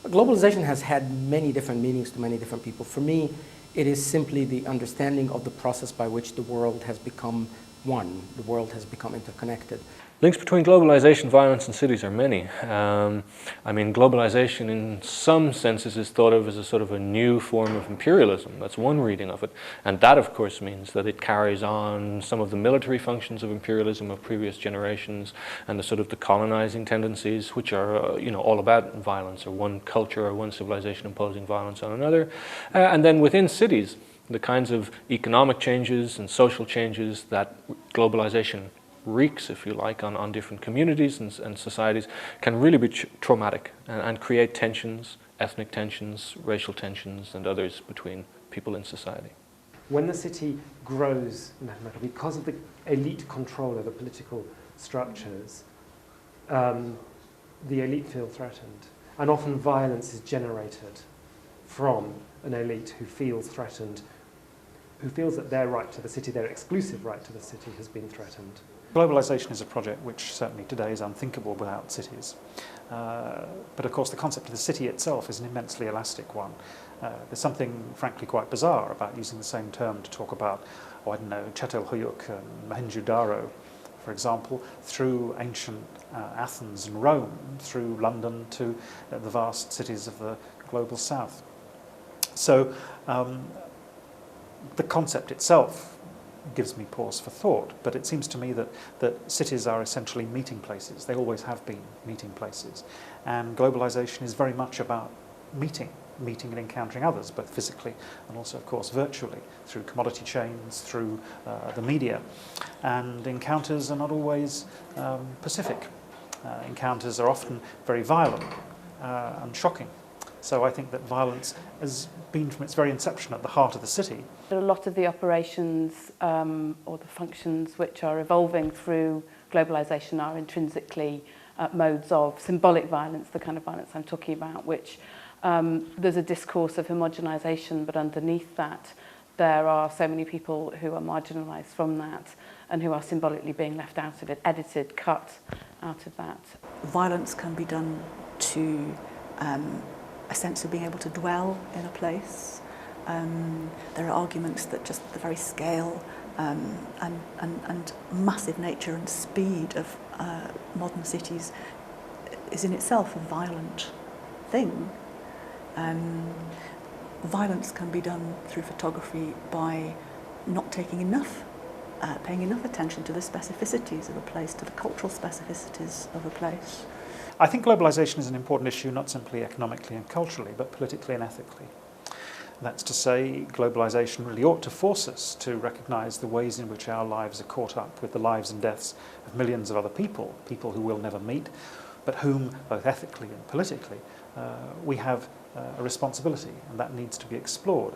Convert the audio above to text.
Globalization has had many different meanings to many different people. For me, it is simply the understanding of the process by which the world has become one, the world has become interconnected. Links between globalization, violence and cities are many. I mean, globalization in some senses is thought of as a sort of a new form of imperialism. That's one reading of it. And that, of course, means that it carries on some of the military functions of imperialism of previous generations and the sort of the colonizing tendencies, which are, all about violence, or one culture or one civilization imposing violence on another. And then within cities, the kinds of economic changes and social changes that globalization wreaks, if you like, on different communities and societies can really be traumatic and create tensions, ethnic tensions, racial tensions and others between people in society. When the city grows because of the elite control over political structures, the elite feel threatened, and often violence is generated from an elite who feels threatened, who feels that their right to the city, their exclusive right to the city, has been threatened. Globalization is a project which certainly today is unthinkable without cities. But of course the concept of the city itself is an immensely elastic one. There's something frankly quite bizarre about using the same term to talk about, Çatalhöyük and Mohenjo-Daro, for example, through ancient Athens and Rome, through London to the vast cities of the global south. So the concept itself gives me pause for thought, but it seems to me that cities are essentially meeting places. They always have been meeting places. And globalization is very much about meeting and encountering others, both physically and also, of course, virtually, through commodity chains, through the media. And encounters are not always pacific. Encounters are often very violent and shocking. So I think that violence has been from its very inception at the heart of the city. A lot of the operations or the functions which are evolving through globalisation are intrinsically modes of symbolic violence, the kind of violence I'm talking about, which there's a discourse of homogenisation, but underneath that there are so many people who are marginalised from that and who are symbolically being left out of it, edited, cut out of that. Violence can be done to a sense of being able to dwell in a place. There are arguments that just the very scale and massive nature and speed of modern cities is in itself a violent thing. Violence can be done through photography by not taking enough, paying enough attention to the specificities of a place, to the cultural specificities of a place. I think globalization is an important issue not simply economically and culturally, but politically and ethically. That's to say, globalization really ought to force us to recognize the ways in which our lives are caught up with the lives and deaths of millions of other people, people who we'll never meet, but whom, both ethically and politically, we have a responsibility, and that needs to be explored.